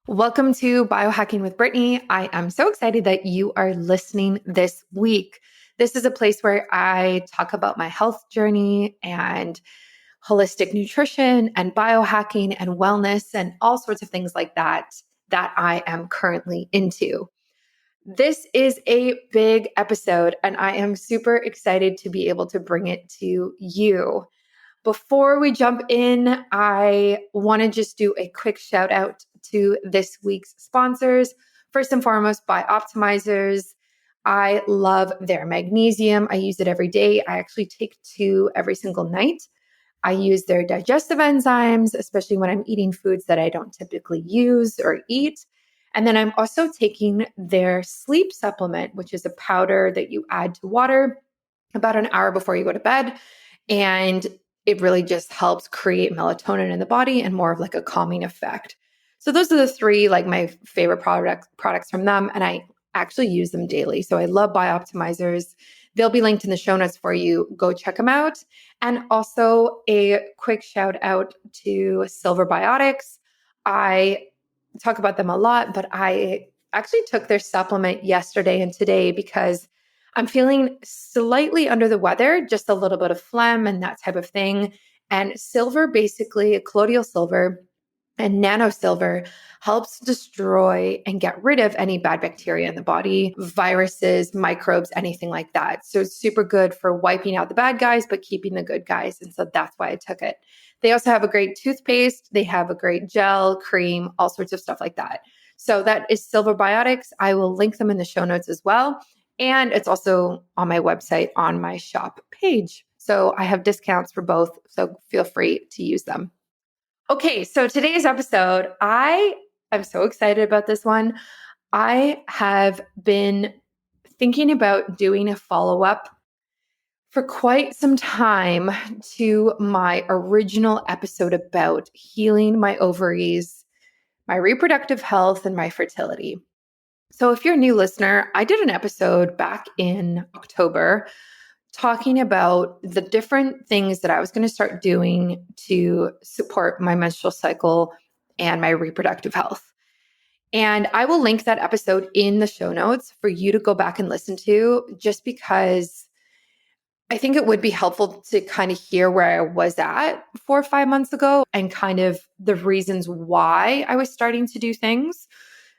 Welcome to Biohacking with Brittany. I am so excited that you are listening this week. This is a place where I talk about my health journey and holistic nutrition and biohacking and wellness and all sorts of things like that I am currently into. This is a big episode, and I am super excited to be able to bring it to you. Before we jump in, I want to just do a quick shout out to this week's sponsors. First and foremost, Bioptimizers. I love their magnesium. I use it every day. I actually take 2 every single night. I use their digestive enzymes, especially when I'm eating foods that I don't typically use or eat. And then I'm also taking their sleep supplement, which is a powder that you add to water about an hour before you go to bed. And it really just helps create melatonin in the body and more of like a calming effect. So those are the 3 like my favorite products from them. And I actually use them daily. So I love Bioptimizers. They'll be linked in the show notes for you. Go check them out. And also a quick shout out to Silver Biotics. I talk about them a lot, but I actually took their supplement yesterday and today because I'm feeling slightly under the weather, just a little bit of phlegm and that type of thing. And silver, basically, colloidal silver and nano silver helps destroy and get rid of any bad bacteria in the body, viruses, microbes, anything like that. So it's super good for wiping out the bad guys, but keeping the good guys. And so that's why I took it. They also have a great toothpaste. They have a great gel, cream, all sorts of stuff like that. So that is Silver Biotics. I will link them in the show notes as well. And it's also on my website on my shop page. So I have discounts for both. So feel free to use them. Okay, so today's episode, I am so excited about this one. I have been thinking about doing a follow-up for quite some time to my original episode about healing my ovaries, my reproductive health, and my fertility. So if you're a new listener, I did an episode back in October talking about the different things that I was going to start doing to support my menstrual cycle and my reproductive health. And I will link that episode in the show notes for you to go back and listen to, just because I think it would be helpful to kind of hear where I was at 4 or 5 months ago and kind of the reasons why I was starting to do things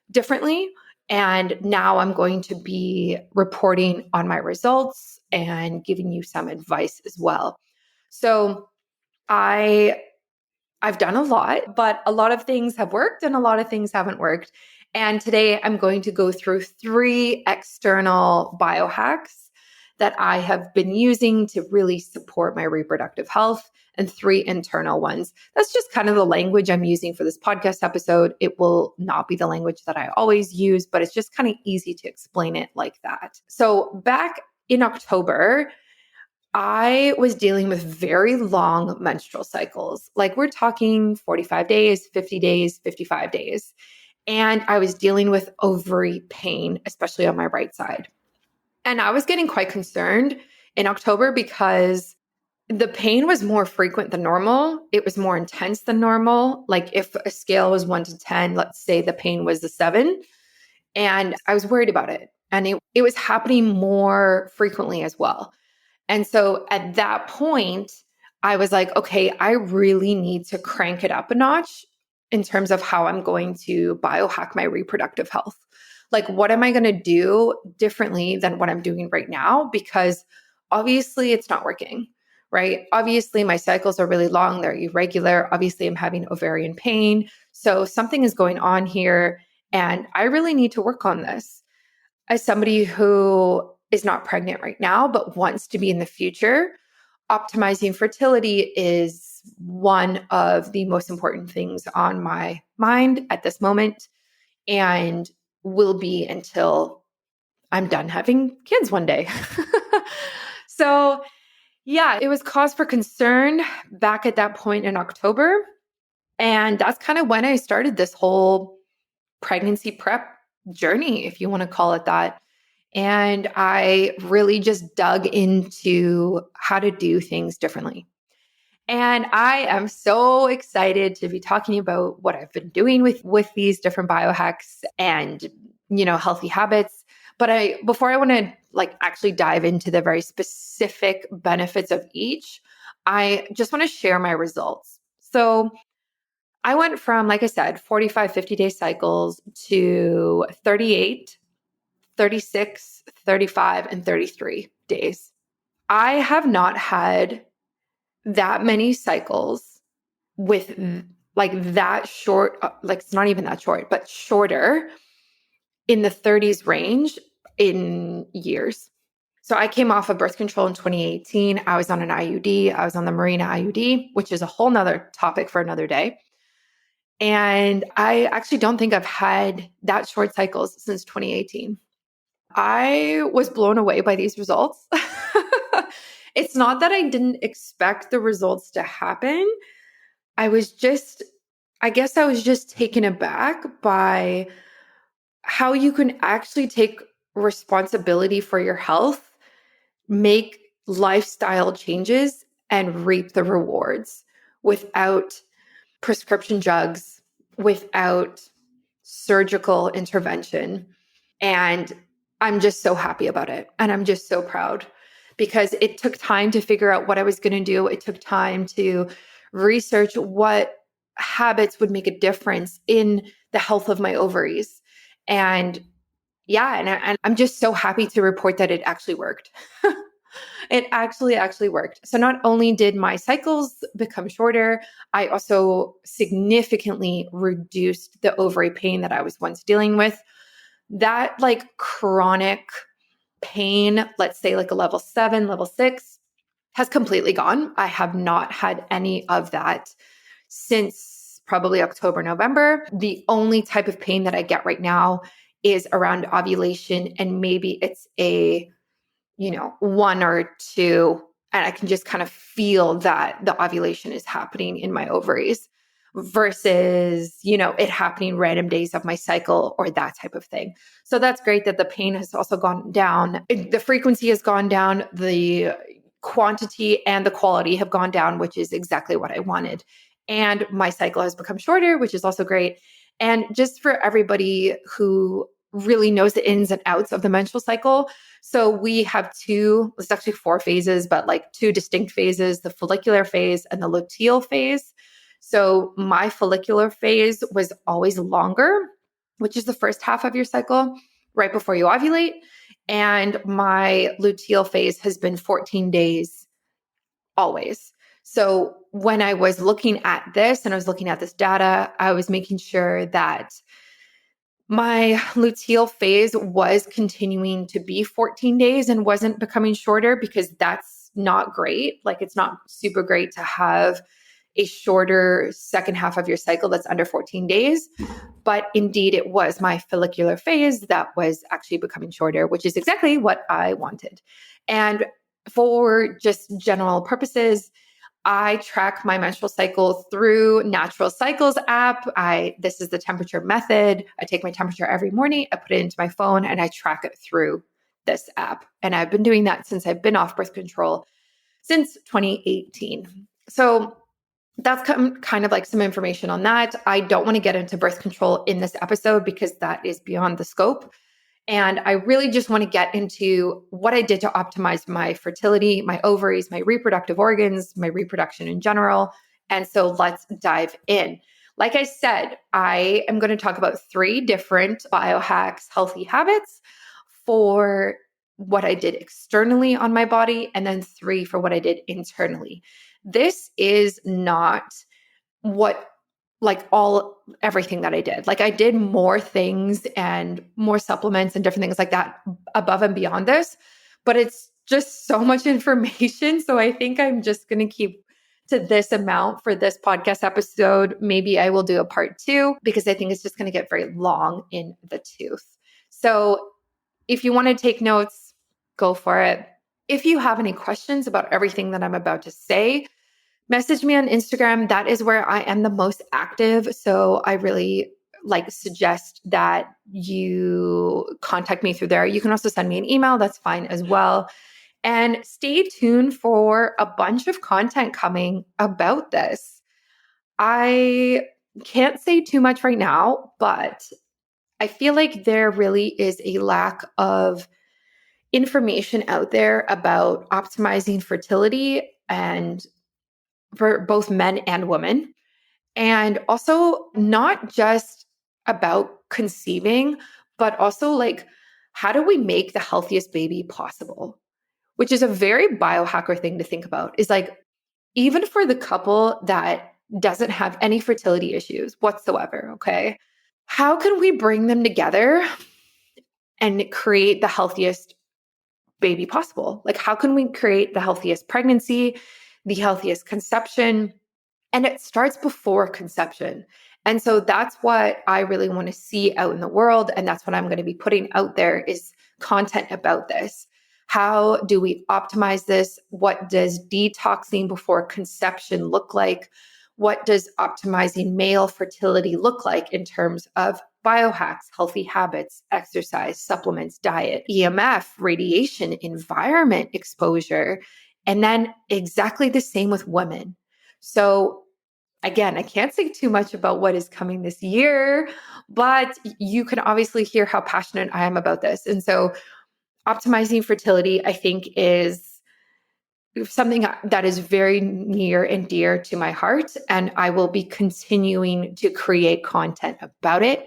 differently. And now I'm going to be reporting on my results and giving you some advice as well. So I've done a lot, but a lot of things have worked and a lot of things haven't worked. And today I'm going to go through 3 external biohacks that I have been using to really support my reproductive health, and 3 internal ones. That's just kind of the language I'm using for this podcast episode. It will not be the language that I always use, but it's just kind of easy to explain it like that. So back in October, I was dealing with very long menstrual cycles. Like we're talking 45 days, 50 days, 55 days. And I was dealing with ovary pain, especially on my right side. And I was getting quite concerned in October because the pain was more frequent than normal. It was more intense than normal. Like if a scale was 1 to 10, let's say the pain was a 7. And I was worried about it. And it was happening more frequently as well. And so at that point, I was like, okay, I really need to crank it up a notch in terms of how I'm going to biohack my reproductive health. Like, what am I going to do differently than what I'm doing right now? Because obviously it's not working, right? Obviously my cycles are really long. They're irregular. Obviously I'm having ovarian pain. So something is going on here and I really need to work on this. As somebody who is not pregnant right now, but wants to be in the future, optimizing fertility is one of the most important things on my mind at this moment and will be until I'm done having kids one day. So yeah, it was cause for concern back at that point in October. And that's kind of when I started this whole pregnancy prep journey, if you want to call it that. And I really just dug into how to do things differently. And I am so excited to be talking about what I've been doing with these different biohacks and, healthy habits. But before I want to actually dive into the very specific benefits of each, I just want to share my results. So I went from, like I said, 45, 50-day cycles to 38, 36, 35, and 33 days. I have not had that many cycles with that short, it's not even that short, but shorter in the 30s range in years. So I came off of birth control in 2018. I was on an IUD. I was on the Mirena IUD, which is a whole nother topic for another day. And I actually don't think I've had that short cycles since 2018. I was blown away by these results. It's not that I didn't expect the results to happen. I guess I was just taken aback by how you can actually take responsibility for your health, make lifestyle changes, and reap the rewards without prescription drugs, without surgical intervention. And I'm just so happy about it. And I'm just so proud because it took time to figure out what I was going to do. It took time to research what habits would make a difference in the health of my ovaries. And and I'm just so happy to report that it actually worked. It actually worked. So not only did my cycles become shorter, I also significantly reduced the ovary pain that I was once dealing with. That chronic pain, let's say a level 7, level 6, has completely gone. I have not had any of that since probably October, November. The only type of pain that I get right now is around ovulation, and maybe it's a 1 or 2, and I can just kind of feel that the ovulation is happening in my ovaries versus, it happening random days of my cycle or that type of thing. So that's great that the pain has also gone down. The frequency has gone down. The quantity and the quality have gone down, which is exactly what I wanted. And my cycle has become shorter, which is also great. And just for everybody who really knows the ins and outs of the menstrual cycle, so we have it's actually 4 phases, but 2 distinct phases, the follicular phase and the luteal phase. So my follicular phase was always longer, which is the first half of your cycle, right before you ovulate. And my luteal phase has been 14 days always. So when I was looking at this and I was looking at this data, I was making sure that my luteal phase was continuing to be 14 days and wasn't becoming shorter, because that's not great. It's not super great to have a shorter second half of your cycle that's under 14 days. But indeed, it was my follicular phase that was actually becoming shorter, which is exactly what I wanted. And for just general purposes, I track my menstrual cycle through Natural Cycles app. This is the temperature method. I take my temperature every morning, I put it into my phone, and I track it through this app. And I've been doing that since I've been off birth control since 2018. So that's kind of some information on that. I don't want to get into birth control in this episode because that is beyond the scope. And I really just want to get into what I did to optimize my fertility, my ovaries, my reproductive organs, my reproduction in general. And so let's dive in. Like I said, I am going to talk about 3 different biohacks, healthy habits for what I did externally on my body, and then 3 for what I did internally. This is not what everything that I did. I did more things and more supplements and different things like that above and beyond this, but it's just so much information. So I think I'm just going to keep to this amount for this podcast episode. Maybe I will do a part 2 because I think it's just going to get very long in the tooth. So if you want to take notes, go for it. If you have any questions about everything that I'm about to say, message me on Instagram. That is where I am the most active. So I really suggest that you contact me through there. You can also send me an email. That's fine as well. And stay tuned for a bunch of content coming about this. I can't say too much right now, but I feel like there really is a lack of information out there about optimizing fertility and for both men and women. And also not just about conceiving, but also like, how do we make the healthiest baby possible? Which is a very biohacker thing to think about, is like, even for the couple that doesn't have any fertility issues whatsoever, okay? How can we bring them together and create the healthiest baby possible? Like, how can we create the healthiest pregnancy, the healthiest conception? And it starts before conception. And so that's what I really want to see out in the world. And that's what I'm going to be putting out there is content about this. How do we optimize this? What does detoxing before conception look like? What does optimizing male fertility look like in terms of biohacks, healthy habits, exercise, supplements, diet, EMF, radiation, environment exposure, and then exactly the same with women. So again, I can't say too much about what is coming this year, but you can obviously hear how passionate I am about this. And so optimizing fertility, I think, is something that is very near and dear to my heart. And I will be continuing to create content about it.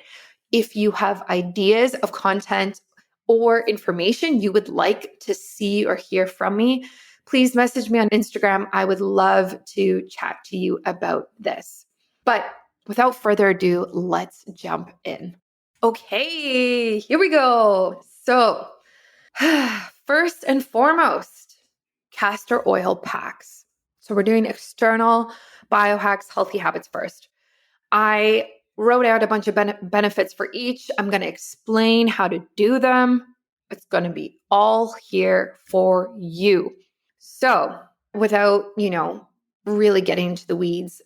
If you have ideas of content or information you would like to see or hear from me, please message me on Instagram. I would love to chat to you about this. But without further ado, let's jump in. Okay, here we go. So, first and foremost, castor oil packs. So, we're doing external biohacks, healthy habits first. I wrote out a bunch of benefits for each. I'm going to explain how to do them. It's going to be all here for you. So, without, really getting into the weeds,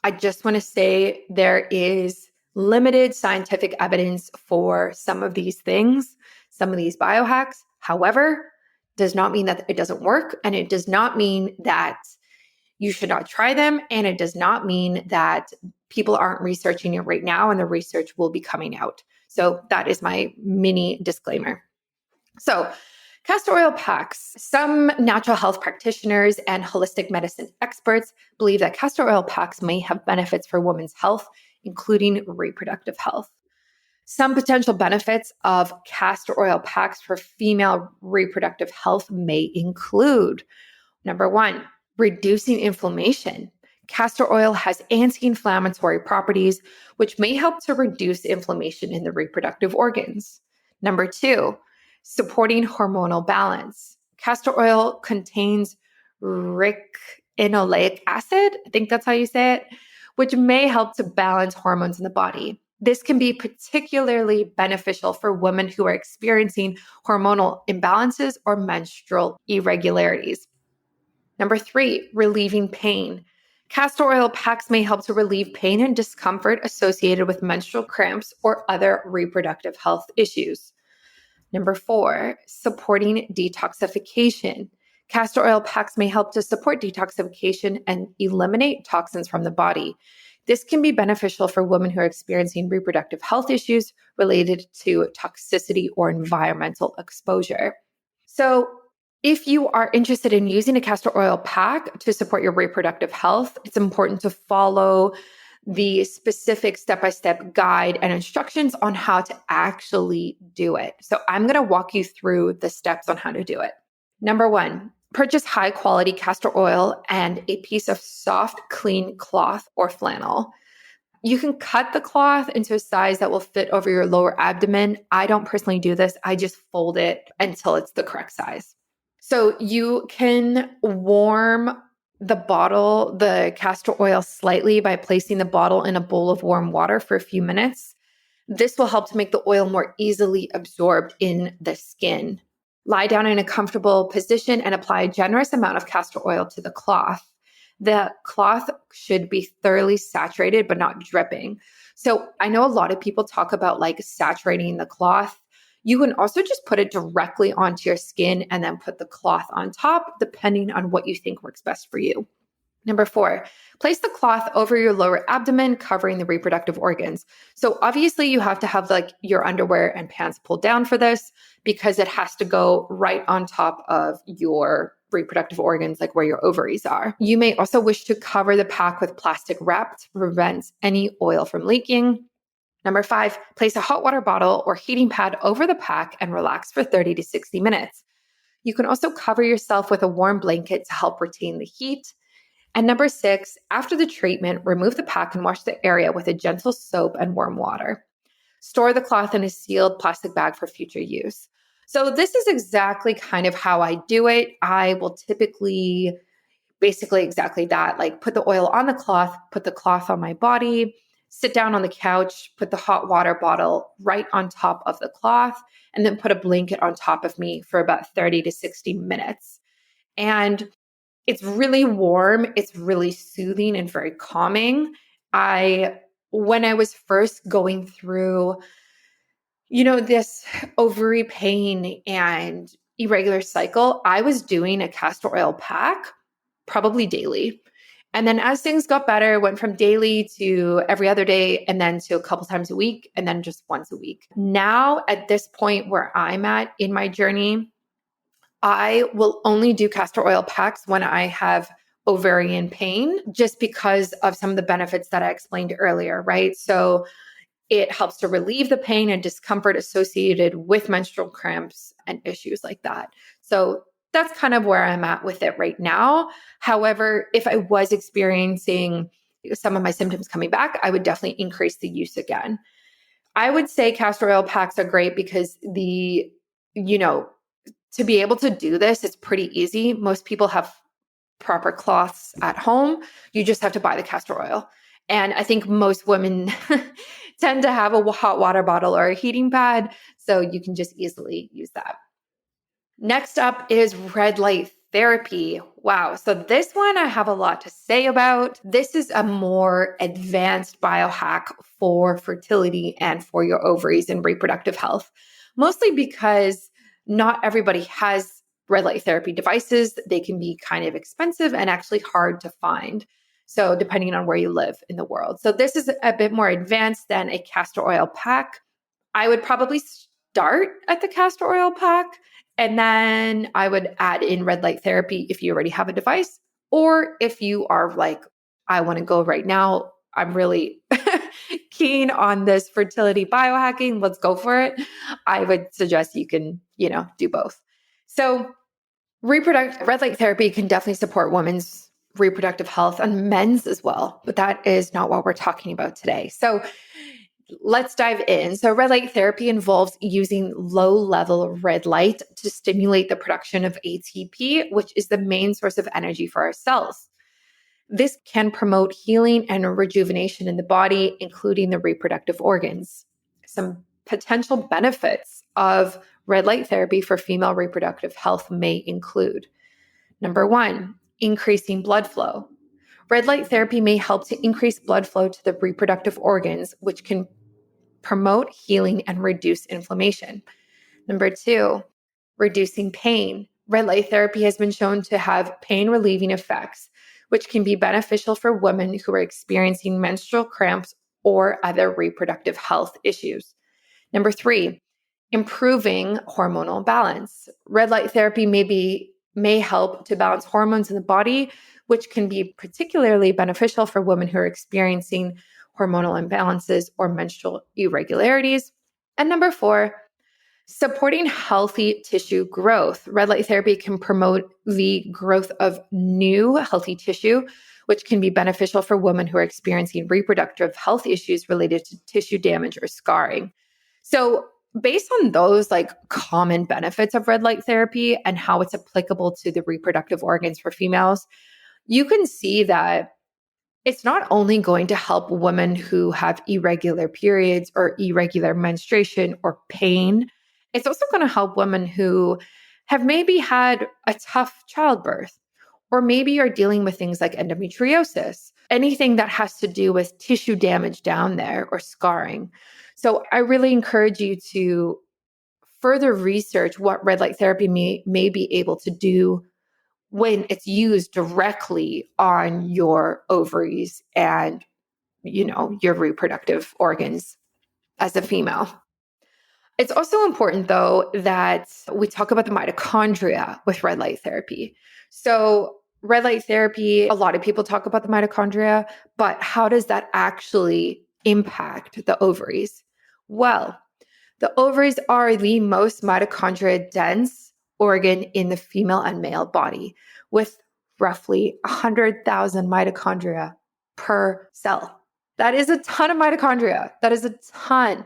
I just want to say there is limited scientific evidence for some of these things, some of these biohacks. However, does not mean that it doesn't work, and it does not mean that you should not try them, and it does not mean that people aren't researching it right now and the research will be coming out. So that is my mini disclaimer. So, castor oil packs. Some natural health practitioners and holistic medicine experts believe that castor oil packs may have benefits for women's health, including reproductive health. Some potential benefits of castor oil packs for female reproductive health may include: number one, reducing inflammation. Castor oil has anti-inflammatory properties, which may help to reduce inflammation in the reproductive organs. Number two, supporting hormonal balance. Castor oil contains ricinoleic acid, I think that's how you say it, which may help to balance hormones in the body. This can be particularly beneficial for women who are experiencing hormonal imbalances or menstrual irregularities. Number three, relieving pain. Castor oil packs may help to relieve pain and discomfort associated with menstrual cramps or other reproductive health issues. Number four, supporting detoxification. Castor oil packs may help to support detoxification and eliminate toxins from the body. This can be beneficial for women who are experiencing reproductive health issues related to toxicity or environmental exposure. So, if you are interested in using a castor oil pack to support your reproductive health, it's important to follow the specific step-by-step guide and instructions on how to actually do it. So I'm going to walk you through the steps on how to do it. Number one, purchase high-quality castor oil and a piece of soft, clean cloth or flannel. You can cut the cloth into a size that will fit over your lower abdomen. I don't personally do this. I just fold it until it's the correct size. So you can warm the bottle, the castor oil, slightly by placing the bottle in a bowl of warm water for a few minutes. This will help to make the oil more easily absorbed in the skin. Lie down in a comfortable position and apply a generous amount of castor oil to the cloth. The cloth should be thoroughly saturated, but not dripping. So I know a lot of people talk about like saturating the cloth. You can also just put it directly onto your skin and then put the cloth on top, depending on what you think works best for you. Number 4, place the cloth over your lower abdomen, covering the reproductive organs. So obviously you have to have like your underwear and pants pulled down for this because it has to go right on top of your reproductive organs, like where your ovaries are. You may also wish to cover the pack with plastic wrap to prevent any oil from leaking. Number 5, place a hot water bottle or heating pad over the pack and relax for 30 to 60 minutes. You can also cover yourself with a warm blanket to help retain the heat. And number 6, after the treatment, remove the pack and wash the area with a gentle soap and warm water. Store the cloth in a sealed plastic bag for future use. So this is exactly kind of how I do it. I will typically basically exactly that, like put the oil on the cloth, put the cloth on my body, sit down on the couch, put the hot water bottle right on top of the cloth, and then put a blanket on top of me for about 30 to 60 minutes. And it's really warm. It's really soothing and very calming. When I was first going through, this ovary pain and irregular cycle, I was doing a castor oil pack probably daily. And then as things got better, went from daily to every other day, and then to a couple times a week, and then just once a week. Now, at this point where I'm at in my journey, I will only do castor oil packs when I have ovarian pain, just because of some of the benefits that I explained earlier, right? So it helps to relieve the pain and discomfort associated with menstrual cramps and issues like that. So that's kind of where I'm at with it right now. However, if I was experiencing some of my symptoms coming back, I would definitely increase the use again. I would say castor oil packs are great because to be able to do this, it's pretty easy. Most people have proper cloths at home. You just have to buy the castor oil. And I think most women tend to have a hot water bottle or a heating pad, so you can just easily use that. Next up is red light therapy. Wow. So this one I have a lot to say about. This is a more advanced biohack for fertility and for your ovaries and reproductive health, mostly because not everybody has red light therapy devices. They can be kind of expensive and actually hard to find. So depending on where you live in the world. So this is a bit more advanced than a castor oil pack. I would probably start at the castor oil pack, and then I would add in red light therapy if you already have a device, or if you are like, I want to go right now, I'm really keen on this fertility biohacking, let's go for it. I would suggest you can, do both. So red light therapy can definitely support women's reproductive health and men's as well, but that is not what we're talking about today. So let's dive in. So red light therapy involves using low-level red light to stimulate the production of ATP, which is the main source of energy for our cells. This can promote healing and rejuvenation in the body, including the reproductive organs. Some potential benefits of red light therapy for female reproductive health may include: number 1, increasing blood flow. Red light therapy may help to increase blood flow to the reproductive organs, which can promote healing and reduce inflammation. Number 2, reducing pain. Red light therapy has been shown to have pain relieving effects, which can be beneficial for women who are experiencing menstrual cramps or other reproductive health issues. Number 3, improving hormonal balance. Red light therapy may help to balance hormones in the body, which can be particularly beneficial for women who are experiencing hormonal imbalances or menstrual irregularities. And number 4, supporting healthy tissue growth. Red light therapy can promote the growth of new healthy tissue, which can be beneficial for women who are experiencing reproductive health issues related to tissue damage or scarring. So based on those common benefits of red light therapy and how it's applicable to the reproductive organs for females, you can see that it's not only going to help women who have irregular periods or irregular menstruation or pain, it's also going to help women who have maybe had a tough childbirth, or maybe are dealing with things like endometriosis, anything that has to do with tissue damage down there or scarring. So I really encourage you to further research what red light therapy may be able to do when it's used directly on your ovaries and, your reproductive organs as a female. It's also important, though, that we talk about the mitochondria with red light therapy. So, red light therapy, a lot of people talk about the mitochondria, but how does that actually impact the ovaries? Well, the ovaries are the most mitochondria dense organ in the female and male body, with roughly 100,000 mitochondria per cell. That is a ton of mitochondria. That is a ton.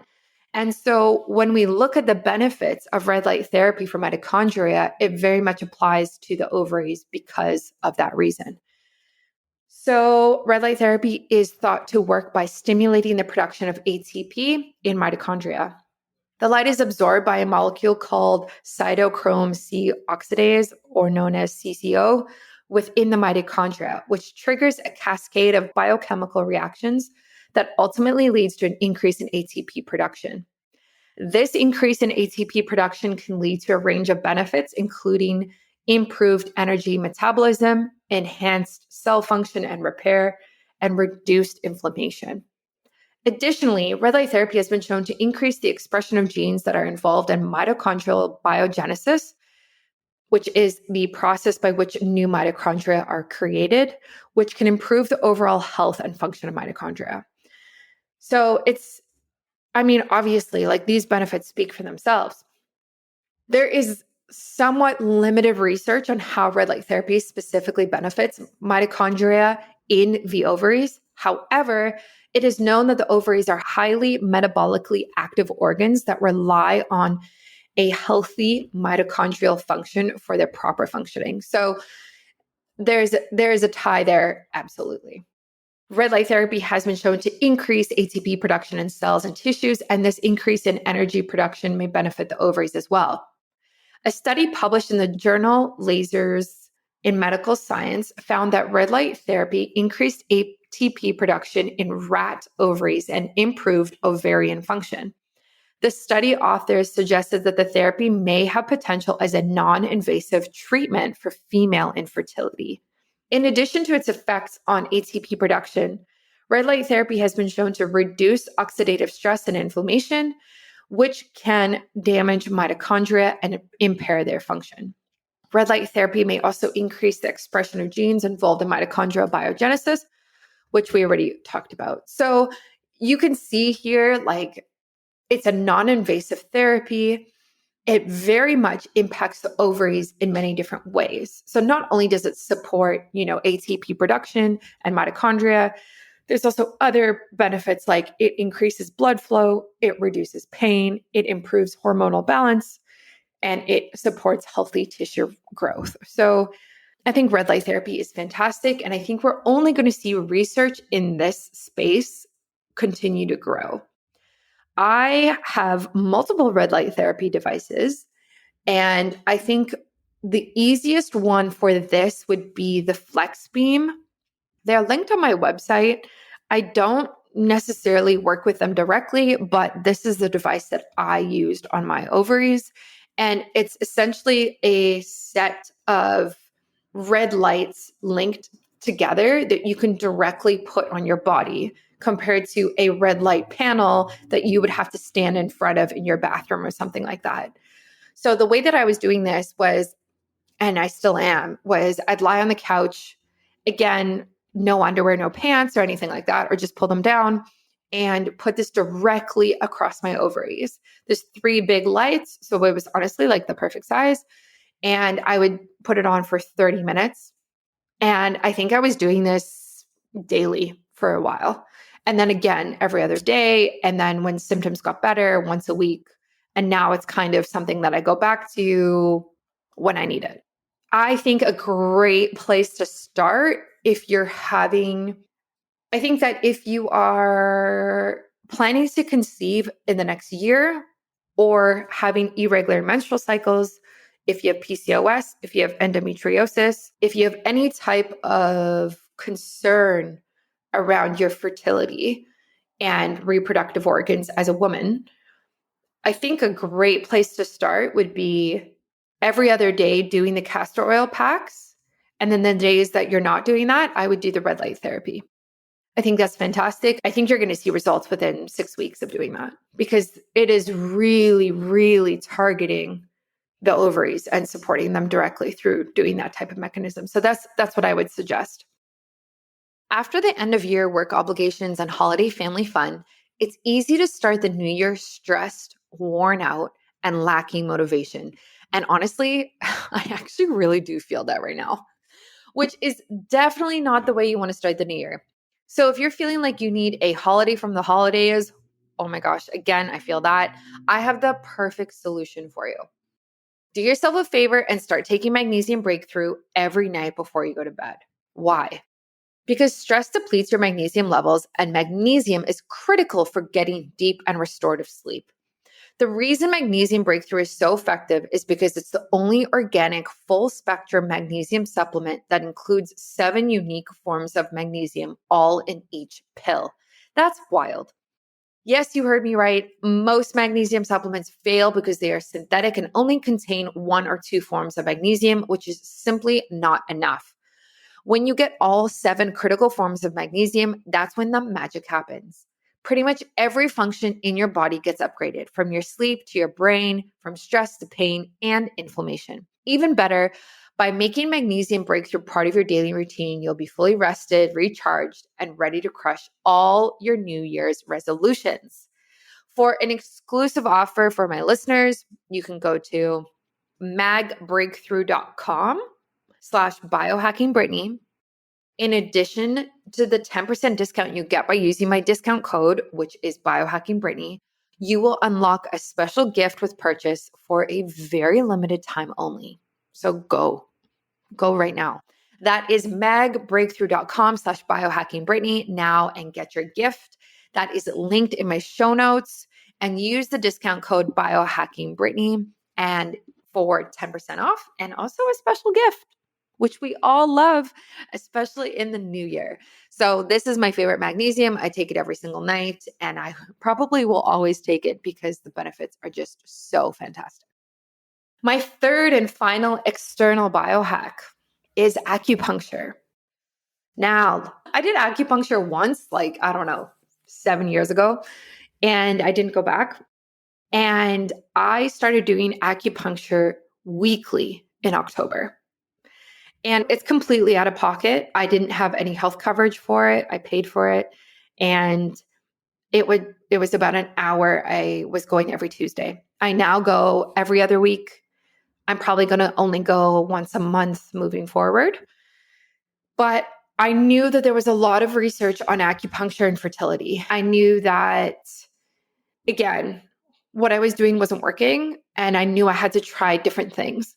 And so when we look at the benefits of red light therapy for mitochondria, it very much applies to the ovaries because of that reason. So red light therapy is thought to work by stimulating the production of ATP in mitochondria. The light is absorbed by a molecule called cytochrome C oxidase, or known as CCO, within the mitochondria, which triggers a cascade of biochemical reactions that ultimately leads to an increase in ATP production. This increase in ATP production can lead to a range of benefits, including improved energy metabolism, enhanced cell function and repair, and reduced inflammation. Additionally, red light therapy has been shown to increase the expression of genes that are involved in mitochondrial biogenesis, which is the process by which new mitochondria are created, which can improve the overall health and function of mitochondria. So obviously, like, these benefits speak for themselves. There is somewhat limited research on how red light therapy specifically benefits mitochondria in the ovaries. However, it is known that the ovaries are highly metabolically active organs that rely on a healthy mitochondrial function for their proper functioning. So there is a tie there, absolutely. Red light therapy has been shown to increase ATP production in cells and tissues, and this increase in energy production may benefit the ovaries as well. A study published in the journal Lasers in Medical Science found that red light therapy increased ATP production in rat ovaries and improved ovarian function. The study authors suggested that the therapy may have potential as a non-invasive treatment for female infertility. In addition to its effects on ATP production, red light therapy has been shown to reduce oxidative stress and inflammation, which can damage mitochondria and impair their function. Red light therapy may also increase the expression of genes involved in mitochondrial biogenesis, which we already talked about. So you can see here, like, it's a non-invasive therapy. It very much impacts the ovaries in many different ways. So not only does it support, ATP production and mitochondria, there's also other benefits, like it increases blood flow, it reduces pain, it improves hormonal balance, and it supports healthy tissue growth. So I think red light therapy is fantastic. And I think we're only going to see research in this space continue to grow. I have multiple red light therapy devices, and I think the easiest one for this would be the Flex Beam. They're linked on my website. I don't necessarily work with them directly, but this is the device that I used on my ovaries. And it's essentially a set of red lights linked together that you can directly put on your body, compared to a red light panel that you would have to stand in front of in your bathroom or something like that. So the way that I was doing this was, and I still am, was I'd lie on the couch, again, no underwear, no pants or anything like that, or just pull them down and put this directly across my ovaries. There's 3 big lights. So it was honestly like the perfect size. And I would put it on for 30 minutes. And I think I was doing this daily for a while. And then again, every other day. And then when symptoms got better, once a week. And now it's kind of something that I go back to when I need it. I think a great place to start, if you're I think that if you are planning to conceive in the next year, or having irregular menstrual cycles, if you have PCOS, if you have endometriosis, if you have any type of concern around your fertility and reproductive organs as a woman, I think a great place to start would be every other day doing the castor oil packs. And then the days that you're not doing that, I would do the red light therapy. I think that's fantastic. I think you're going to see results within 6 weeks of doing that because it is really, really targeting the ovaries and supporting them directly through doing that type of mechanism. So that's what I would suggest. After the end of year work obligations and holiday family fun, it's easy to start the new year stressed, worn out, and lacking motivation. And honestly, I actually really do feel that right now, which is definitely not the way you want to start the new year. So if you're feeling like you need a holiday from the holidays, oh my gosh, again, I feel that. I have the perfect solution for you. Do yourself a favor and start taking magnesium breakthrough every night before you go to bed. Why? Because stress depletes your magnesium levels, and magnesium is critical for getting deep and restorative sleep. The reason magnesium breakthrough is so effective is because it's the only organic full spectrum magnesium supplement that includes 7 unique forms of magnesium, all in each pill. That's wild. Yes, you heard me right. Most magnesium supplements fail because they are synthetic and only contain 1 or 2 forms of magnesium, which is simply not enough. When you get all 7 critical forms of magnesium, that's when the magic happens. Pretty much every function in your body gets upgraded, from your sleep to your brain, from stress to pain and inflammation. Even better, by making magnesium breakthrough part of your daily routine, you'll be fully rested, recharged, and ready to crush all your New Year's resolutions. For an exclusive offer for my listeners, you can go to magbreakthrough.com/biohackingbrittany. In addition to the 10% discount you get by using my discount code, which is biohackingbrittany, you will unlock a special gift with purchase for a very limited time only. So go right now. That is magbreakthrough.com/biohackingbrittany now and get your gift. That is linked in my show notes, and use the discount code biohackingbrittany and for 10% off and also a special gift, which we all love, especially in the new year. So this is my favorite magnesium. I take it every single night, and I probably will always take it because the benefits are just so fantastic. My third and final external biohack is acupuncture. Now, I did acupuncture once, 7 years ago, and I didn't go back. And I started doing acupuncture weekly in October. And it's completely out of pocket. I didn't have any health coverage for it. I paid for it. And it was about an hour. I was going every Tuesday. I now go every other week. I'm probably going to only go once a month moving forward. But I knew that there was a lot of research on acupuncture and fertility. I knew that, again, what I was doing wasn't working. And I knew I had to try different things.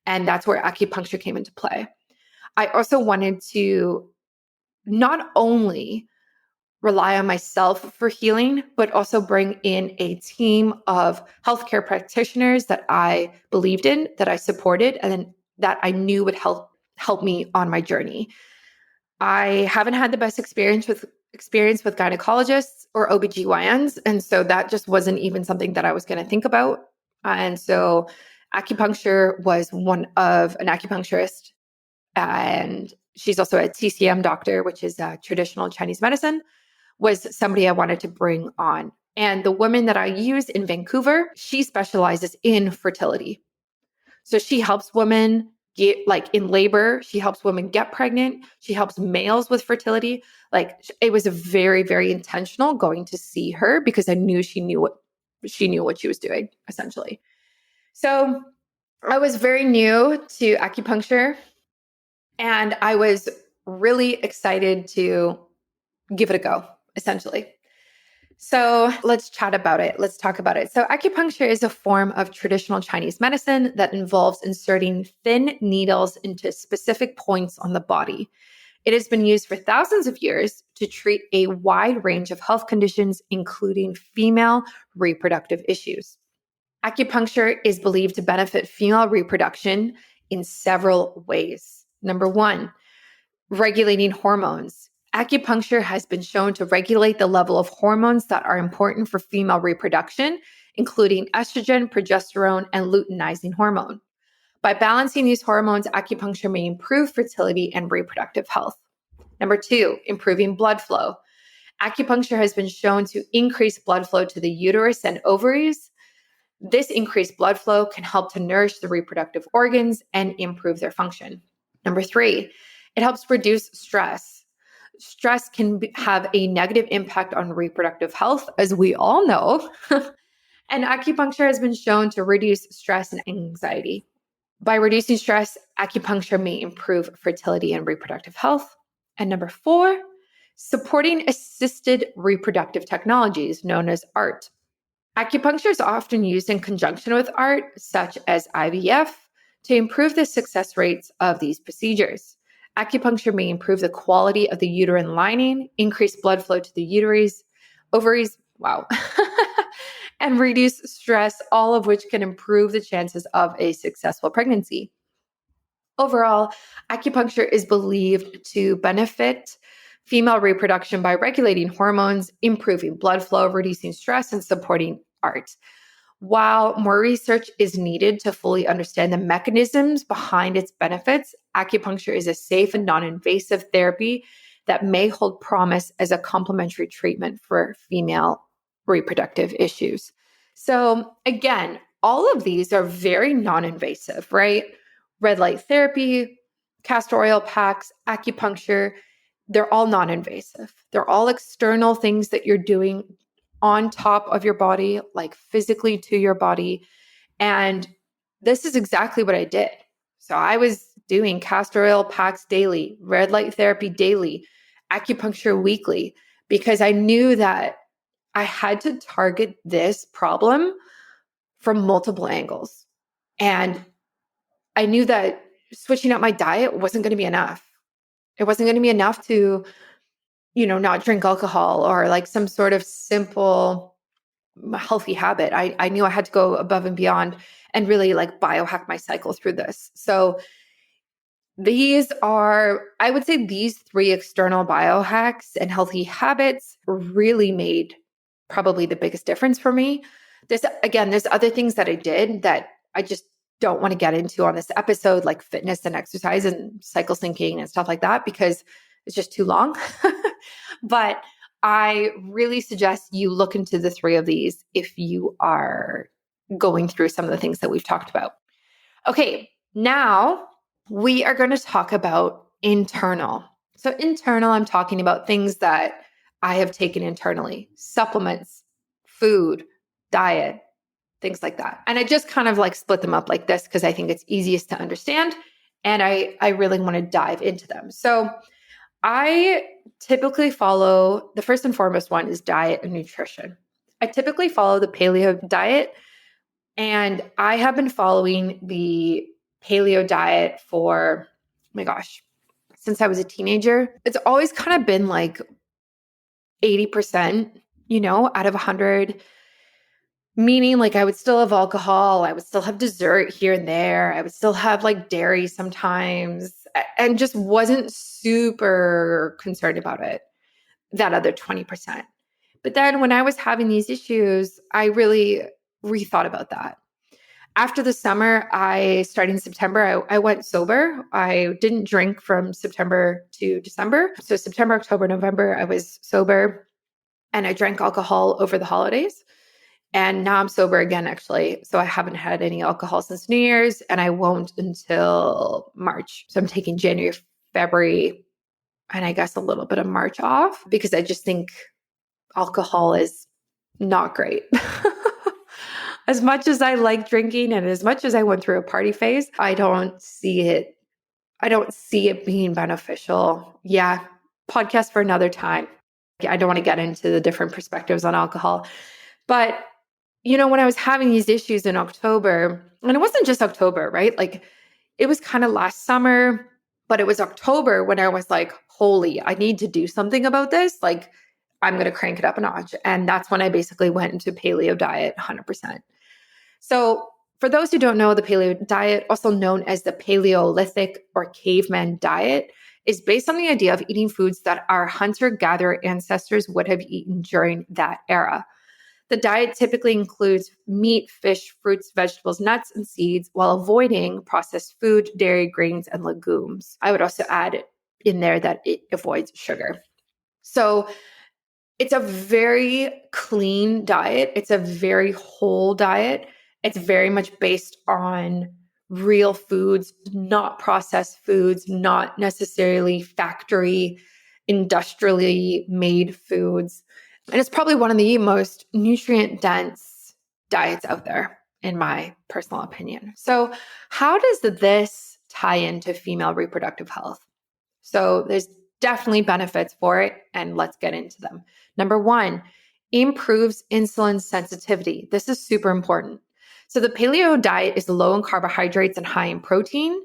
And that's where acupuncture came into play. I also wanted to not only rely on myself for healing, but also bring in a team of healthcare practitioners that I believed in, that I supported, and that I knew would help me on my journey. I haven't had the best experience with gynecologists or OBGYNs. And so that just wasn't even something that I was going to think about. And so acupuncture was one of an acupuncturist, and she's also a TCM doctor, which is traditional Chinese medicine, was somebody I wanted to bring on. And the woman that I use in Vancouver, she specializes in fertility. So she helps women get in labor. She helps women get pregnant. She helps males with fertility. It was a very, very intentional going to see her because I knew she knew what she was doing, essentially. So I was very new to acupuncture, and I was really excited to give it a go, essentially. So let's chat about it. Let's talk about it. So acupuncture is a form of traditional Chinese medicine that involves inserting thin needles into specific points on the body. It has been used for thousands of years to treat a wide range of health conditions, including female reproductive issues. Acupuncture is believed to benefit female reproduction in several ways. Number 1, regulating hormones. Acupuncture has been shown to regulate the level of hormones that are important for female reproduction, including estrogen, progesterone, and luteinizing hormone. By balancing these hormones, acupuncture may improve fertility and reproductive health. Number 2, improving blood flow. Acupuncture has been shown to increase blood flow to the uterus and ovaries. This increased blood flow can help to nourish the reproductive organs and improve their function. Number 3, it helps reduce stress. Stress can have a negative impact on reproductive health, as we all know. And acupuncture has been shown to reduce stress and anxiety. By reducing stress, acupuncture may improve fertility and reproductive health. And number 4, supporting assisted reproductive technologies known as ART. Acupuncture is often used in conjunction with ART, such as IVF, to improve the success rates of these procedures. Acupuncture may improve the quality of the uterine lining, increase blood flow to the ovaries, and reduce stress, all of which can improve the chances of a successful pregnancy. Overall, acupuncture is believed to benefit female reproduction by regulating hormones, improving blood flow, reducing stress, and supporting ART. While more research is needed to fully understand the mechanisms behind its benefits, acupuncture is a safe and non-invasive therapy that may hold promise as a complementary treatment for female reproductive issues. So again, all of these are very non-invasive, right? Red light therapy, castor oil packs, acupuncture, they're all non-invasive. They're all external things that you're doing on top of your body, like physically to your body. And this is exactly what I did. So I was doing castor oil packs daily, red light therapy daily, acupuncture weekly, because I knew that I had to target this problem from multiple angles. And I knew that switching up my diet wasn't going to be enough. It wasn't going to be enough to, not drink alcohol or like some sort of simple healthy habit. I knew I had to go above and beyond and really like biohack my cycle through this. So I would say these 3 external biohacks and healthy habits really made probably the biggest difference for me. There's other things that I did that I just don't want to get into on this episode, like fitness and exercise and cycle syncing and stuff like that, because it's just too long. But I really suggest you look into the 3 of these if you are going through some of the things that we've talked about. Okay, now we are going to talk about internal. So internal, I'm talking about things that I have taken internally, supplements, food, diet, things like that. And I just kind of like split them up like this because I think it's easiest to understand. And I really want to dive into them. So I typically follow, the first and foremost one is diet and nutrition. I typically follow the Paleo diet, and I have been following the Paleo diet for, oh my gosh, since I was a teenager. It's always kind of been like 80%, out of 100, meaning like I would still have alcohol, I would still have dessert here and there, I would still have like dairy sometimes, and just wasn't super concerned about it, that other 20%. But then when I was having these issues, I really rethought about that. After the summer, starting in September, I went sober. I didn't drink from September to December. So September, October, November, I was sober, and I drank alcohol over the holidays. And now I'm sober again, actually. So I haven't had any alcohol since New Year's, and I won't until March. So I'm taking January, February, and I guess a little bit of March off because I just think alcohol is not great. As much as I like drinking and as much as I went through a party phase, I don't see it being beneficial. Yeah, podcast for another time. I don't want to get into the different perspectives on alcohol. But when I was having these issues in October, and it wasn't just October, right? Like it was kind of last summer, but it was October when I was like, holy, I need to do something about this. Like I'm going to crank it up a notch. And that's when I basically went into Paleo diet 100%. So for those who don't know, the Paleo diet, also known as the Paleolithic or caveman diet, is based on the idea of eating foods that our hunter-gatherer ancestors would have eaten during that era. The diet typically includes meat, fish, fruits, vegetables, nuts, and seeds while avoiding processed food, dairy, grains, and legumes. I would also add in there that it avoids sugar. So it's a very clean diet. It's a very whole diet. It's very much based on real foods, not processed foods, not necessarily factory, industrially made foods. And it's probably one of the most nutrient dense diets out there, in my personal opinion. So, how does this tie into female reproductive health? So, there's definitely benefits for it, and let's get into them. Number one, improves insulin sensitivity. This is super important. So, the paleo diet is low in carbohydrates and high in protein,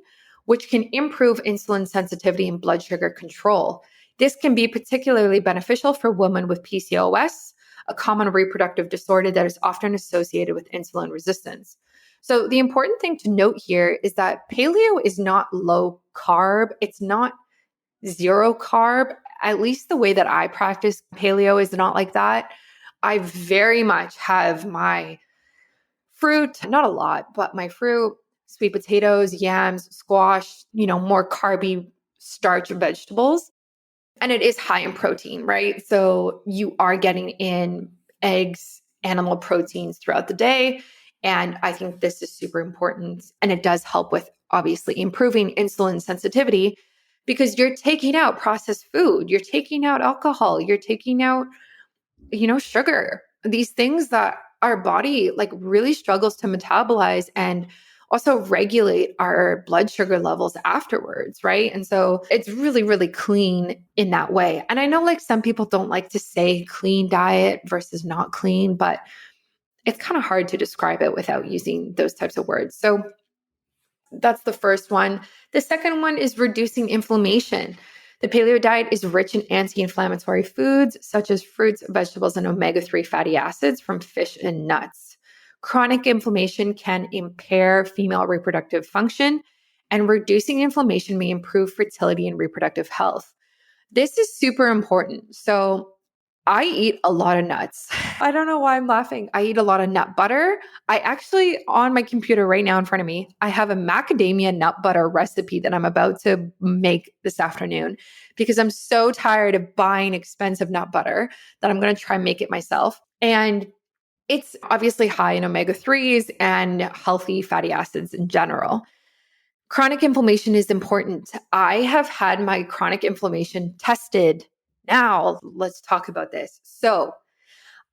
which can improve insulin sensitivity and blood sugar control. This can be particularly beneficial for women with PCOS, a common reproductive disorder that is often associated with insulin resistance. So, the important thing to note here is that paleo is not low carb, it's not zero carb. At least the way that I practice paleo is not like that. I very much have my fruit, not a lot, but my fruit, sweet potatoes, yams, squash, more carby starch vegetables. And it is high in protein, right? So you are getting in eggs, animal proteins throughout the day. And I think this is super important. And it does help with obviously improving insulin sensitivity because you're taking out processed food, you're taking out alcohol, you're taking out, sugar, these things that our body really struggles to metabolize and also regulate our blood sugar levels afterwards, right? And so it's really, really clean in that way. And I know some people don't like to say clean diet versus not clean, but it's kind of hard to describe it without using those types of words. So that's the first one. The second one is reducing inflammation. The paleo diet is rich in anti-inflammatory foods such as fruits, vegetables, and omega-3 fatty acids from fish and nuts. Chronic inflammation can impair female reproductive function, and reducing inflammation may improve fertility and reproductive health. This is super important. So I eat a lot of nuts. I don't know why I'm laughing. I eat a lot of nut butter. I actually, on my computer right now in front of me, I have a macadamia nut butter recipe that I'm about to make this afternoon because I'm so tired of buying expensive nut butter that I'm going to try and make it myself. And it's obviously high in omega-3s and healthy fatty acids in general. Chronic inflammation is important. I have had my chronic inflammation tested. Now, let's talk about this. So,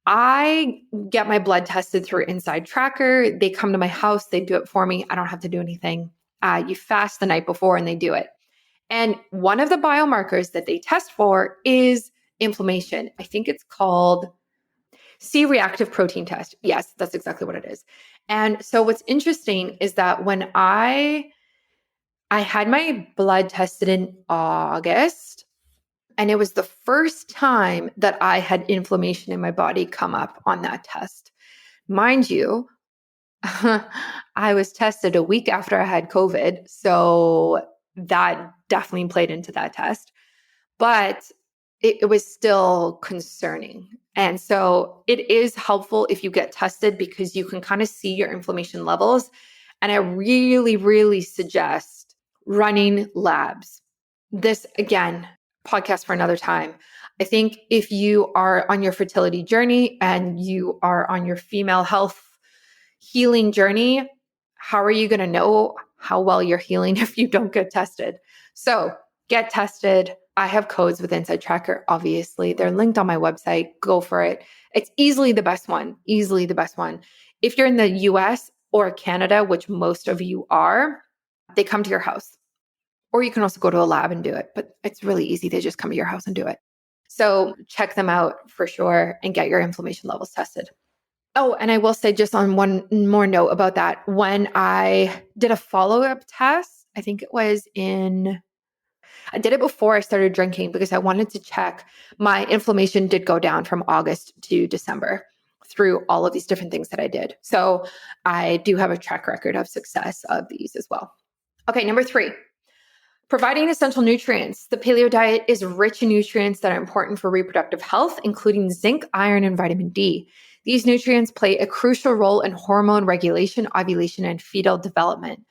I get my blood tested through Inside Tracker. They come to my house, they do it for me. I don't have to do anything. You fast the night before and they do it. And one of the biomarkers that they test for is inflammation. I think it's called C-reactive protein test. Yes, that's exactly what it is. And so what's interesting is that when I had my blood tested in August, and it was the first time that I had inflammation in my body come up on that test. Mind you, I was tested a week after I had COVID. So that definitely played into that test. But it was still concerning. And so it is helpful if you get tested because you can kind of see your inflammation levels. And I really, really suggest running labs. This, again, podcast for another time. I think if you are on your fertility journey and you are on your female health healing journey, how are you going to know how well you're healing if you don't get tested? So get tested. I have codes with Inside Tracker, obviously. They're linked on my website. Go for it. It's easily the best one. Easily the best one. If you're in the US or Canada, which most of you are, they come to your house. Or you can also go to a lab and do it, but it's really easy. They just come to your house and do it. So check them out for sure and get your inflammation levels tested. Oh, and I will say just on one more note about that, when I did a follow-up test, I think it was I did it before I started drinking because I wanted to check. My inflammation did go down from August to December through all of these different things that I did. So I do have a track record of success of these as well. Okay, number 3. Providing essential nutrients. The paleo diet is rich in nutrients that are important for reproductive health, including zinc, iron, and vitamin D. These nutrients play a crucial role in hormone regulation, ovulation, and fetal development.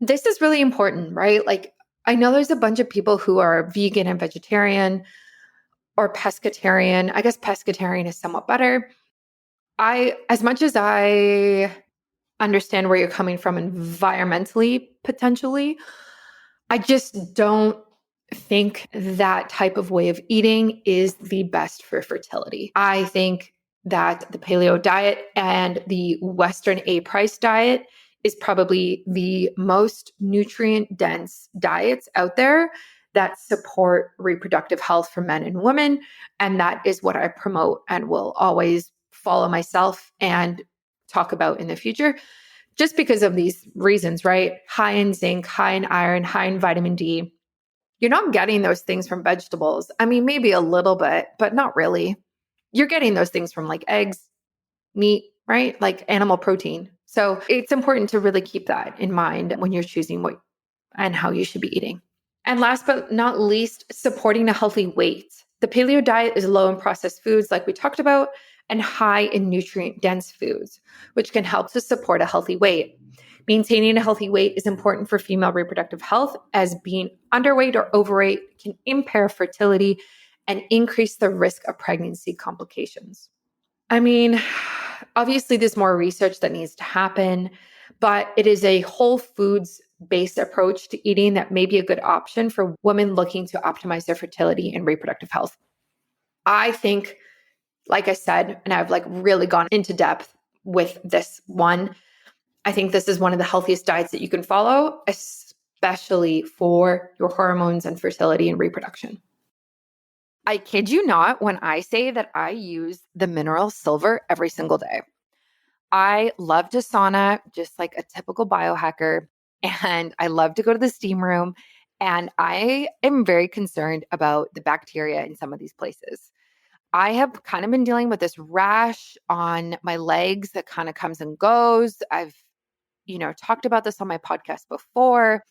This is really important, right? Like, I know there's a bunch of people who are vegan and vegetarian or pescatarian. I guess pescatarian is somewhat better. As much as I understand where you're coming from environmentally, potentially, I just don't think that type of way of eating is the best for fertility. I think that the paleo diet and the Western A price diet is probably the most nutrient dense diets out there that support reproductive health for men and women. And that is what I promote and will always follow myself and talk about in the future, just because of these reasons, right? High in zinc, high in iron, high in vitamin D. You're not getting those things from vegetables. I mean, maybe a little bit, but not really. You're getting those things from like eggs, meat, right? Like animal protein. So it's important to really keep that in mind when you're choosing what and how you should be eating. And last but not least, supporting a healthy weight. The paleo diet is low in processed foods, like we talked about, and high in nutrient dense foods, which can help to support a healthy weight. Maintaining a healthy weight is important for female reproductive health, as being underweight or overweight can impair fertility and increase the risk of pregnancy complications. I mean, obviously, there's more research that needs to happen, but it is a whole foods based approach to eating that may be a good option for women looking to optimize their fertility and reproductive health. I think, like I said, and I've like really gone into depth with this one, I think this is one of the healthiest diets that you can follow, especially for your hormones and fertility and reproduction. I kid you not when I say that I use the mineral silver every single day. I love to sauna, just like a typical biohacker, and I love to go to the steam room. And I am very concerned about the bacteria in some of these places. I have kind of been dealing with this rash on my legs that kind of comes and goes. I've, talked about this on my podcast before.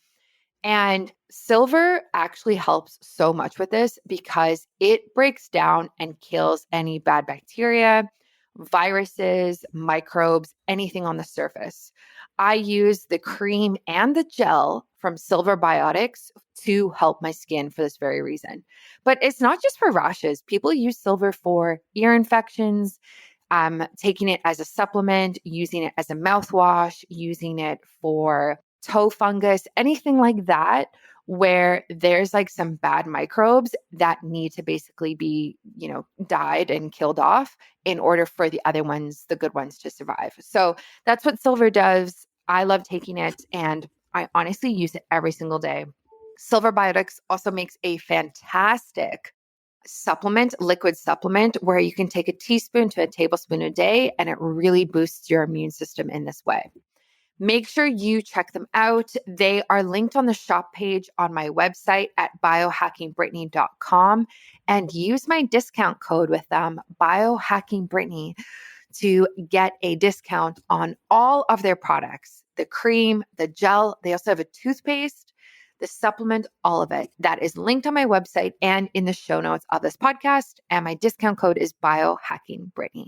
And silver actually helps so much with this because it breaks down and kills any bad bacteria, viruses, microbes, anything on the surface. I use the cream and the gel from Silver Biotics to help my skin for this very reason. But it's not just for rashes. People use silver for ear infections, taking it as a supplement, using it as a mouthwash, using it for toe fungus, anything like that, where there's like some bad microbes that need to basically be, died and killed off in order for the other ones, the good ones, to survive. So that's what silver does. I love taking it and I honestly use it every single day. Silver Biotics also makes a fantastic supplement, liquid supplement, where you can take a teaspoon to a tablespoon a day, and it really boosts your immune system in this way. Make sure you check them out. They are linked on the shop page on my website at biohackingbrittany.com, and use my discount code with them, biohackingbrittany, to get a discount on all of their products, the cream, the gel. They also have a toothpaste, the supplement, all of it. That is linked on my website and in the show notes of this podcast. And my discount code is biohackingbrittany.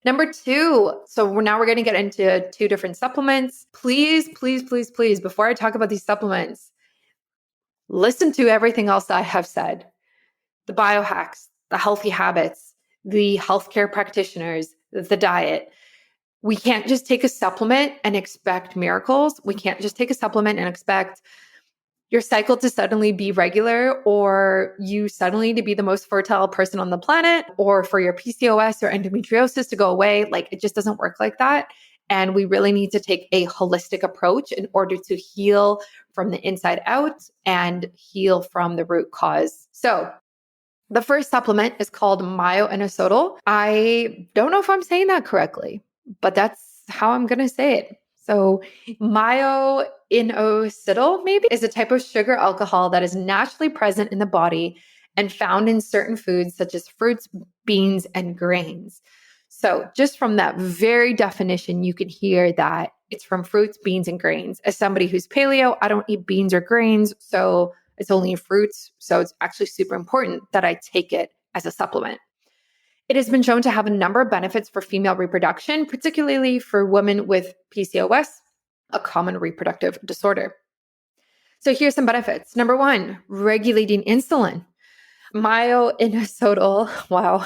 Number 2, so now we're going to get into 2 different supplements. Please, please, please, please, before I talk about these supplements, listen to everything else I have said. The biohacks, the healthy habits, the healthcare practitioners, the diet. We can't just take a supplement and expect miracles. We can't just take a supplement and expect your cycle to suddenly be regular, or you suddenly to be the most fertile person on the planet, or for your PCOS or endometriosis to go away. Like, it just doesn't work like that. And we really need to take a holistic approach in order to heal from the inside out and heal from the root cause. So the first supplement is called Myo-inositol. I don't know if I'm saying that correctly, but that's how I'm going to say it. So Myo-inositol maybe is a type of sugar alcohol that is naturally present in the body and found in certain foods such as fruits, beans, and grains. So just from that very definition, you can hear that it's from fruits, beans, and grains. As somebody who's paleo, I don't eat beans or grains, so it's only fruits. So it's actually super important that I take it as a supplement. It has been shown to have a number of benefits for female reproduction, particularly for women with PCOS, a common reproductive disorder. So here's some benefits. Number 1, regulating insulin. Myo-inositol, wow,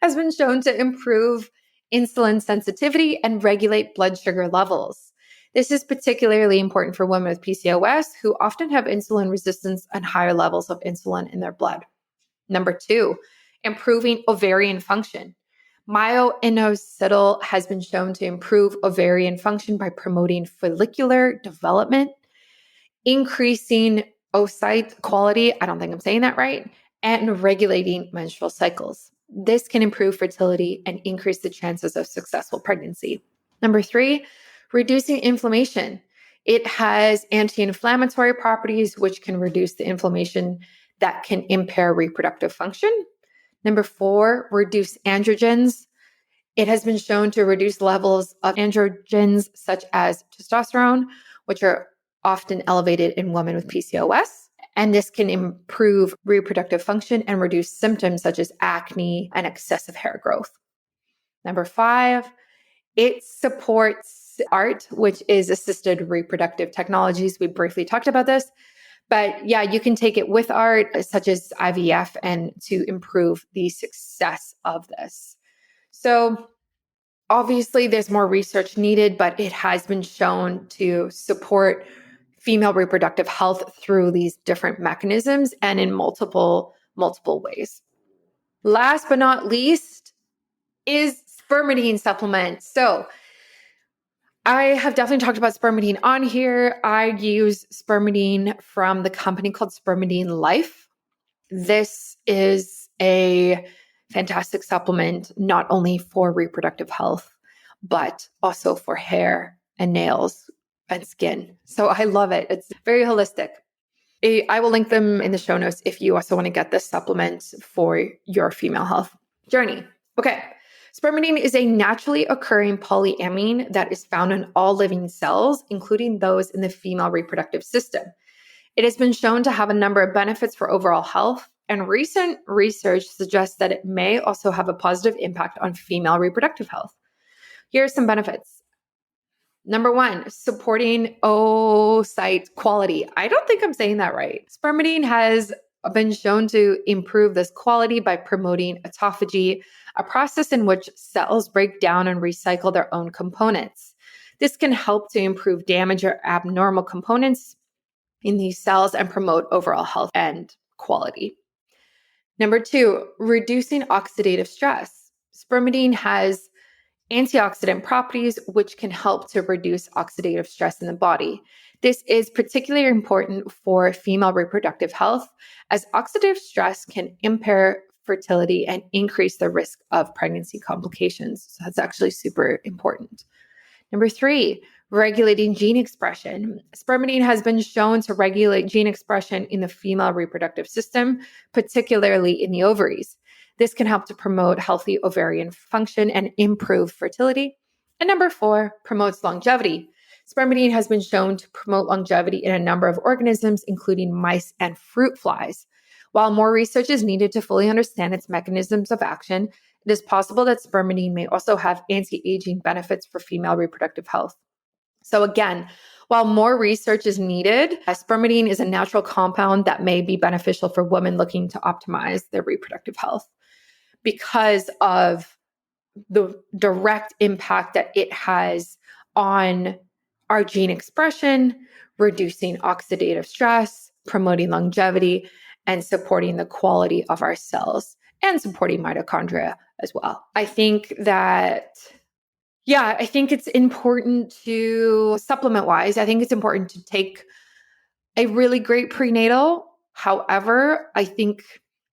has been shown to improve insulin sensitivity and regulate blood sugar levels. This is particularly important for women with PCOS who often have insulin resistance and higher levels of insulin in their blood. Number 2, improving ovarian function. Myo-inositol has been shown to improve ovarian function by promoting follicular development, increasing oocyte quality, I don't think I'm saying that right, and regulating menstrual cycles. This can improve fertility and increase the chances of successful pregnancy. Number 3, reducing inflammation. It has anti-inflammatory properties, which can reduce the inflammation that can impair reproductive function. Number 4, reduce androgens. It has been shown to reduce levels of androgens such as testosterone, which are often elevated in women with PCOS. And this can improve reproductive function and reduce symptoms such as acne and excessive hair growth. Number 5, it supports ART, which is assisted reproductive technologies. We briefly talked about this. But yeah, you can take it with ART, such as IVF, and to improve the success of this. So obviously, there's more research needed, but it has been shown to support female reproductive health through these different mechanisms and in multiple ways. Last but not least is Spermidine supplements. So I have definitely talked about Spermidine on here. I use Spermidine from the company called Spermidine Life. This is a fantastic supplement, not only for reproductive health, but also for hair and nails and skin. So I love it. It's very holistic. I will link them in the show notes if you also want to get this supplement for your female health journey. Okay. Spermidine is a naturally occurring polyamine that is found in all living cells, including those in the female reproductive system. It has been shown to have a number of benefits for overall health, and recent research suggests that it may also have a positive impact on female reproductive health. Here are some benefits. Number 1, supporting oocyte quality. I don't think I'm saying that right. Spermidine has been shown to improve this quality by promoting autophagy, a process in which cells break down and recycle their own components. This can help to improve damaged or abnormal components in these cells and promote overall health and quality. Number 2, reducing oxidative stress. Spermidine has antioxidant properties, which can help to reduce oxidative stress in the body. This is particularly important for female reproductive health, as oxidative stress can impair fertility and increase the risk of pregnancy complications. So that's actually super important. Number 3, regulating gene expression. Spermidine has been shown to regulate gene expression in the female reproductive system, particularly in the ovaries. This can help to promote healthy ovarian function and improve fertility. And number 4, promotes longevity. Spermidine has been shown to promote longevity in a number of organisms, including mice and fruit flies. While more research is needed to fully understand its mechanisms of action, it is possible that Spermidine may also have anti-aging benefits for female reproductive health. So again, while more research is needed, Spermidine is a natural compound that may be beneficial for women looking to optimize their reproductive health because of the direct impact that it has on our gene expression, reducing oxidative stress, promoting longevity, and supporting the quality of our cells and supporting mitochondria as well. I think it's important to supplement wise. I think it's important to take a really great prenatal. However, I think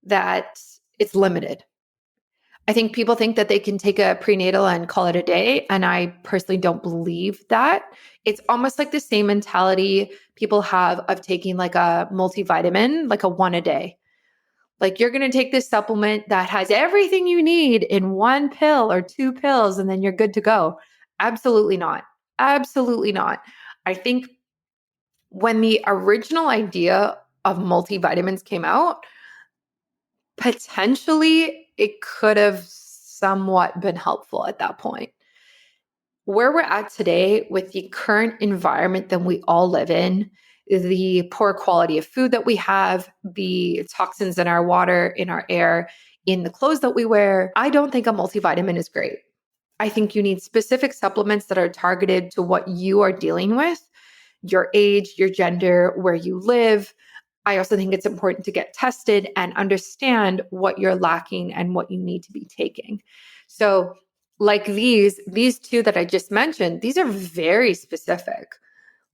that it's limited. I think people think that they can take a prenatal and call it a day. And I personally don't believe that. It's almost like the same mentality people have of taking like a multivitamin, like a one a day. Like you're going to take this supplement that has everything you need in one pill or 2 pills, and then you're good to go. Absolutely not. Absolutely not. I think when the original idea of multivitamins came out, potentially it could have somewhat been helpful at that point. Where we're at today with the current environment that we all live in, the poor quality of food that we have, the toxins in our water, in our air, in the clothes that we wear, I don't think a multivitamin is great. I think you need specific supplements that are targeted to what you are dealing with, your age, your gender, where you live. I also think it's important to get tested and understand what you're lacking and what you need to be taking. So, like these two that I just mentioned, these are very specific.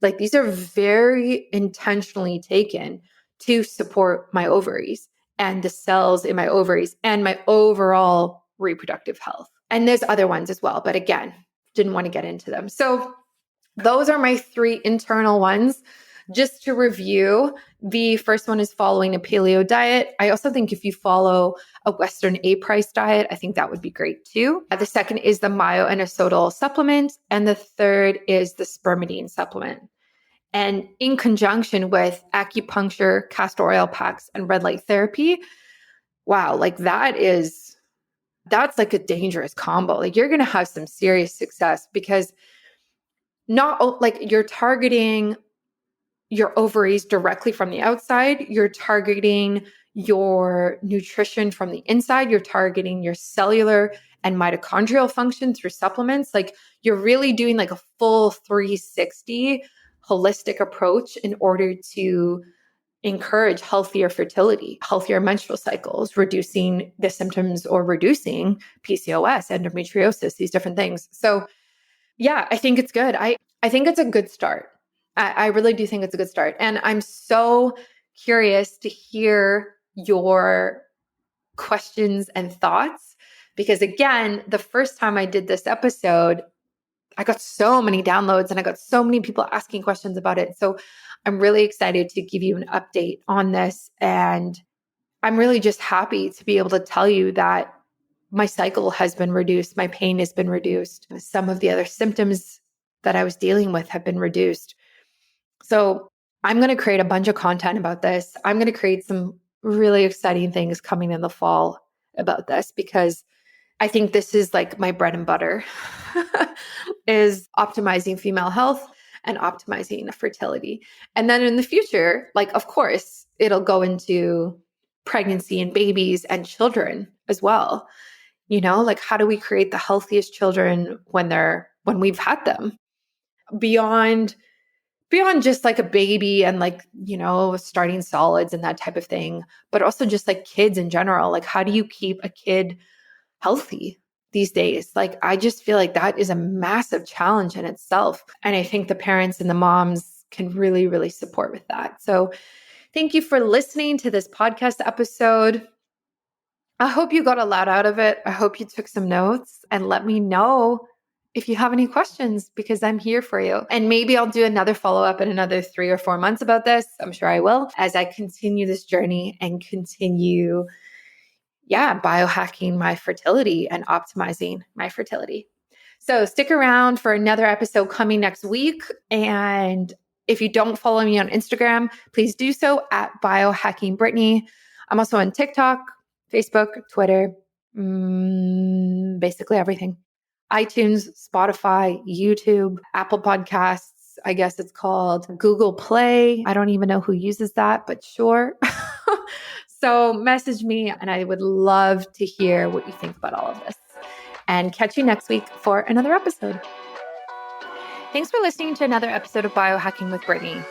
Like these are very intentionally taken to support my ovaries and the cells in my ovaries and my overall reproductive health. And there's other ones as well, but again, didn't want to get into them. So those are my 3 internal ones. Just to review, the first one is following a paleo diet. I also think if you follow a Western A-price diet, I think that would be great too. The second is the Myo-inositol supplement. And the third is the Spermidine supplement. And in conjunction with acupuncture, castor oil packs, and red light therapy, wow, like that's like a dangerous combo. Like you're going to have some serious success because not like you're targeting your ovaries directly from the outside, you're targeting your nutrition from the inside, you're targeting your cellular and mitochondrial function through supplements. Like you're really doing like a full 360 holistic approach in order to encourage healthier fertility, healthier menstrual cycles, reducing the symptoms or reducing PCOS, endometriosis, these different things. So yeah, I think it's good. I think it's a good start. I really do think it's a good start. And I'm so curious to hear your questions and thoughts because again, the first time I did this episode, I got so many downloads and I got so many people asking questions about it. So I'm really excited to give you an update on this. And I'm really just happy to be able to tell you that my cycle has been reduced. My pain has been reduced. Some of the other symptoms that I was dealing with have been reduced. So I'm going to create a bunch of content about this. I'm going to create some really exciting things coming in the fall about this because I think this is like my bread and butter is optimizing female health and optimizing fertility. And then in the future, like, of course, it'll go into pregnancy and babies and children as well. You know, like how do we create the healthiest children when we've had them beyond just like a baby and like, you know, starting solids and that type of thing, but also just like kids in general. Like, how do you keep a kid healthy these days? Like, I just feel like that is a massive challenge in itself. And I think the parents and the moms can really, really support with that. So thank you for listening to this podcast episode. I hope you got a lot out of it. I hope you took some notes and let me know if you have any questions because I'm here for you. And maybe I'll do another follow-up in another 3 or 4 months about this. I'm sure I will as I continue this journey and continue, biohacking my fertility and optimizing my fertility. So stick around for another episode coming next week. And if you don't follow me on Instagram, please do so at BiohackingBrittany. I'm also on TikTok, Facebook, Twitter, basically everything. iTunes, Spotify, YouTube, Apple Podcasts, I guess it's called Google Play. I don't even know who uses that, but sure. So message me and I would love to hear what you think about all of this. And catch you next week for another episode. Thanks for listening to another episode of Biohacking with Brittany.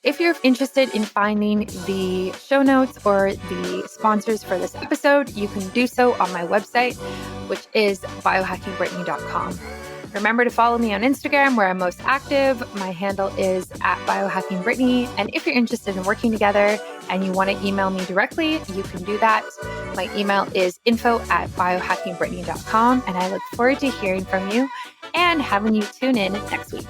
If you're interested in finding the show notes or the sponsors for this episode, you can do so on my website, which is biohackingbrittany.com. Remember to follow me on Instagram where I'm most active. My handle is at biohackingbrittany. And if you're interested in working together and you want to email me directly, you can do that. My email is info@biohackingbrittany.com. And I look forward to hearing from you and having you tune in next week.